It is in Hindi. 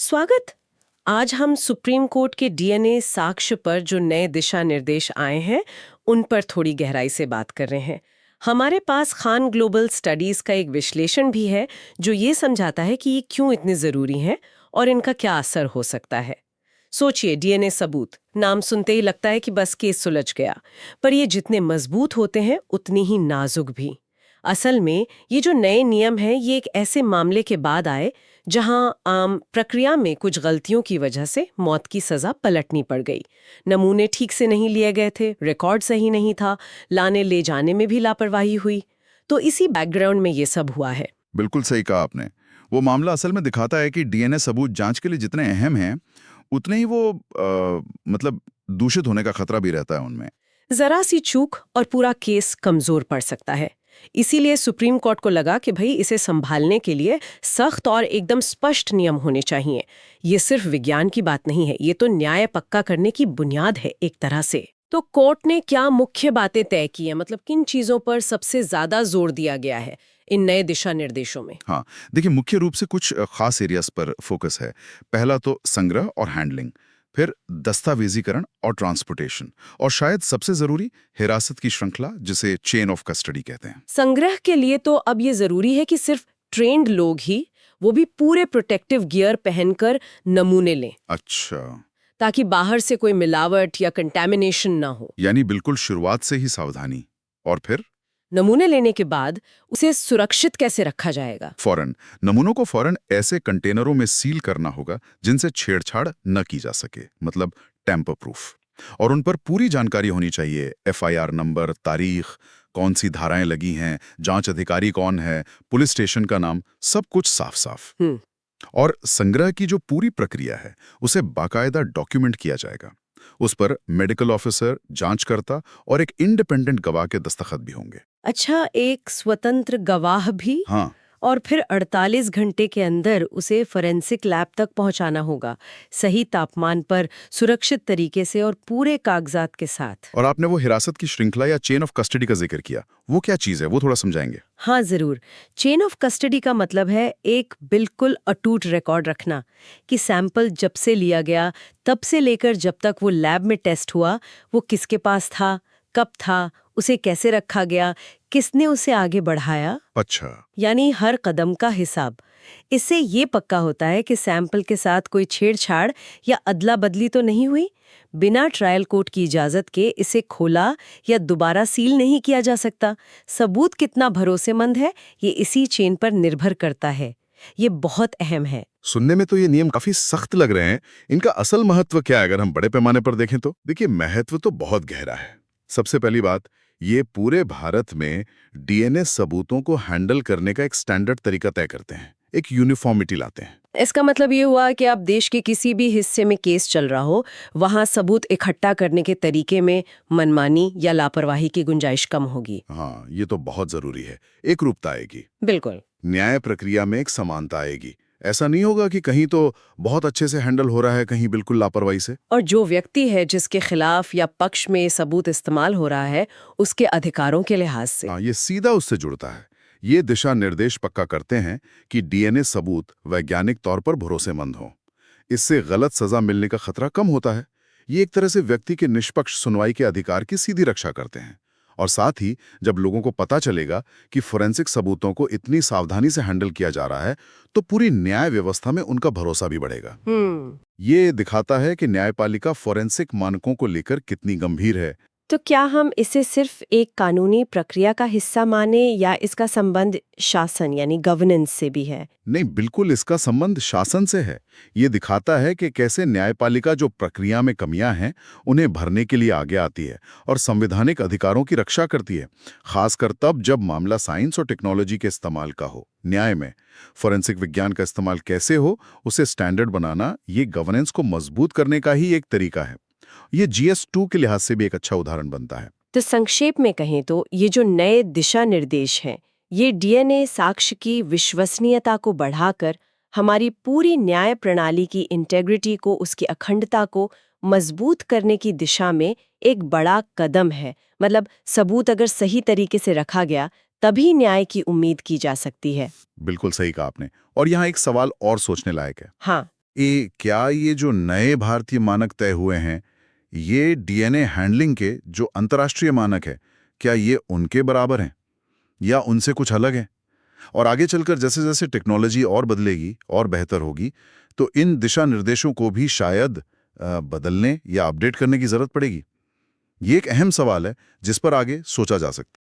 स्वागत। आज हम सुप्रीम कोर्ट के डीएनए साक्ष्य पर जो नए दिशा निर्देश आए हैं उन पर थोड़ी गहराई से बात कर रहे हैं। हमारे पास खान ग्लोबल स्टडीज का एक विश्लेषण भी है जो ये समझाता है कि ये क्यों इतने जरूरी हैं और इनका क्या असर हो सकता है। सोचिए, डीएनए सबूत, नाम सुनते ही लगता है कि बस केस सुलझ गया, पर ये जितने मजबूत होते हैं उतनी ही नाजुक भी। असल में ये जो नए नियम हैं ये एक ऐसे मामले के बाद आए जहां आम प्रक्रिया में कुछ गलतियों की वजह से मौत की सजा पलटनी पड़ गई। नमूने ठीक से नहीं लिए गए थे, रिकॉर्ड सही नहीं था, लाने ले जाने में भी लापरवाही हुई। तो इसी बैकग्राउंड में ये सब हुआ है। बिल्कुल सही कहा आपने। वो मामला असल में दिखाता है कि डीएनए सबूत जांच के लिए जितने अहम हैं, उतने ही वो मतलब दूषित होने का खतरा भी रहता है उनमें। जरा सी चूक और पूरा केस कमजोर पड़ सकता है। इसीलिए सुप्रीम कोर्ट को लगा कि भाई इसे संभालने के लिए सख्त और एकदम स्पष्ट नियम होने चाहिए। ये सिर्फ विज्ञान की बात नहीं है, ये तो न्याय पक्का करने की बुनियाद है एक तरह से। तो कोर्ट ने क्या मुख्य बातें तय की हैं, मतलब किन चीजों पर सबसे ज्यादा जोर दिया गया है इन नए दिशा निर्देशों में? हाँ, देखिए मुख्य रूप से कुछ खास एरियाज पर फोकस है। पहला तो संग्रह और हैंडलिंग, फिर दस्तावेजीकरण और ट्रांसपोर्टेशन, और शायद सबसे जरूरी हिरासत की श्रृंखला, जिसे चेन ऑफ कस्टडी कहते हैं। संग्रह के लिए तो अब ये जरूरी है कि सिर्फ ट्रेन्ड लोग ही, वो भी पूरे प्रोटेक्टिव गियर पहनकर नमूने लें, अच्छा, ताकि बाहर से कोई मिलावट या कंटैमिनेशन ना हो। यानी बिल्कुल शुरुआत से ही सावधानी। और फिर नमूने लेने के बाद उसे सुरक्षित कैसे रखा जाएगा? फौरन नमूनों को फौरन ऐसे कंटेनरों में सील करना होगा जिनसे छेड़छाड़ न की जा सके, मतलब टैम्पर प्रूफ। और उन पर पूरी जानकारी होनी चाहिए, एफआईआर नंबर, तारीख, कौन सी धाराएं लगी हैं, जांच अधिकारी कौन है, पुलिस स्टेशन का नाम, सब कुछ साफ साफ। और संग्रह की जो पूरी प्रक्रिया है उसे बाकायदा डॉक्यूमेंट किया जाएगा। उस पर मेडिकल ऑफिसर, जांचकर्ता और एक इंडिपेंडेंट गवाह के दस्तखत भी होंगे। अच्छा, एक स्वतंत्र गवाह भी? हाँ, और फिर 48 घंटे के अंदर उसे फोरेंसिक लैब तक पहुंचाना होगा, सही तापमान पर, सुरक्षित तरीके से और पूरे कागजात के साथ। और आपने वो हिरासत की श्रृंखला या चेन ऑफ कस्टडी का जिक्र किया, वो क्या चीज है, वो थोड़ा समझाएंगे? हाँ जरूर। चेन ऑफ कस्टडी का मतलब है एक बिल्कुल अटूट रिकॉर्ड रखना कि सैंपल जब से लिया गया तब से लेकर जब तक वो लैब में टेस्ट हुआ, वो किसके पास था, कब था, उसे कैसे रखा गया, किसने उसे आगे बढ़ाया। अच्छा, यानी हर कदम का हिसाब। इससे ये पक्का होता है कि सैंपल के साथ कोई छेड़छाड़ या अदला बदली तो नहीं हुई। बिना ट्रायल कोर्ट की इजाजत के इसे खोला या दोबारा सील नहीं किया जा सकता। सबूत कितना भरोसेमंद है ये इसी चेन पर निर्भर करता है। ये बहुत अहम है। सुनने में तो ये नियम काफी सख्त लग रहे हैं। इनका असल महत्व क्या है अगर हम बड़े पैमाने पर देखें तो? देखिए, महत्व तो बहुत गहरा है। सबसे पहली बात, ये पूरे भारत में डीएनए सबूतों को हैंडल करने का एक स्टैंडर्ड तरीका तय करते हैं, एक यूनिफॉर्मिटी लाते हैं। इसका मतलब ये हुआ कि आप देश के किसी भी हिस्से में केस चल रहा हो, वहां सबूत इकट्ठा करने के तरीके में मनमानी या लापरवाही की गुंजाइश कम होगी। हाँ, ये तो बहुत जरूरी है। एक रूपता आएगी। बिल्कुल। न्याय प्रक्रिया में एक समानता आएगी। ऐसा नहीं होगा कि कहीं तो बहुत अच्छे से हैंडल हो रहा है, कहीं बिल्कुल लापरवाही से। और जो व्यक्ति है जिसके खिलाफ या पक्ष में सबूत इस्तेमाल हो रहा है, उसके अधिकारों के लिहाज से। हाँ, ये सीधा उससे जुड़ता है। ये दिशा निर्देश पक्का करते हैं कि डीएनए सबूत वैज्ञानिक तौर पर भरोसेमंद हों। इससे गलत सजा मिलने का खतरा कम होता है। ये एक तरह से व्यक्ति के निष्पक्ष सुनवाई के अधिकार की सीधी रक्षा करते हैं। और साथ ही जब लोगों को पता चलेगा कि फोरेंसिक सबूतों को इतनी सावधानी से हैंडल किया जा रहा है, तो पूरी न्याय व्यवस्था में उनका भरोसा भी बढ़ेगा। ये दिखाता है कि न्यायपालिका फोरेंसिक मानकों को लेकर कितनी गंभीर है। तो क्या हम इसे सिर्फ एक कानूनी प्रक्रिया का हिस्सा माने या इसका संबंध शासन यानी गवर्नेंस से भी है? नहीं, बिल्कुल इसका संबंध शासन से है। ये दिखाता है कि कैसे न्यायपालिका जो प्रक्रिया में कमियां हैं उन्हें भरने के लिए आगे आती है और संवैधानिक अधिकारों की रक्षा करती है, खासकर तब जब मामला साइंस और टेक्नोलॉजी के इस्तेमाल का हो। न्याय में फोरेंसिक विज्ञान का इस्तेमाल कैसे हो, उसे स्टैंडर्ड बनाना, ये गवर्नेंस को मजबूत करने का ही एक तरीका है। ये GS2 के लिहाज से भी एक अच्छा उदाहरण बनता है। तो संक्षेप में कहें तो ये जो नए दिशा निर्देश हैं, ये डीएनए साक्ष्य की विश्वसनीयता को बढ़ाकर हमारी पूरी न्याय प्रणाली की इंटेग्रिटी को, उसकी अखंडता को मजबूत करने की दिशा में एक बड़ा कदम है। मतलब सबूत अगर सही तरीके से रखा गया तभी न्याय की उम्मीद की जा सकती है। बिल्कुल सही कहा आपने। और यहाँ एक सवाल और सोचने लायक है। हाँ। क्या ये जो नए भारतीय मानक तय हुए हैं, ये डीएनए हैंडलिंग के जो अंतर्राष्ट्रीय मानक है, क्या ये उनके बराबर हैं या उनसे कुछ अलग है? और आगे चलकर जैसे जैसे टेक्नोलॉजी और बदलेगी और बेहतर होगी, तो इन दिशा निर्देशों को भी शायद बदलने या अपडेट करने की जरूरत पड़ेगी। ये एक अहम सवाल है जिस पर आगे सोचा जा सकता है।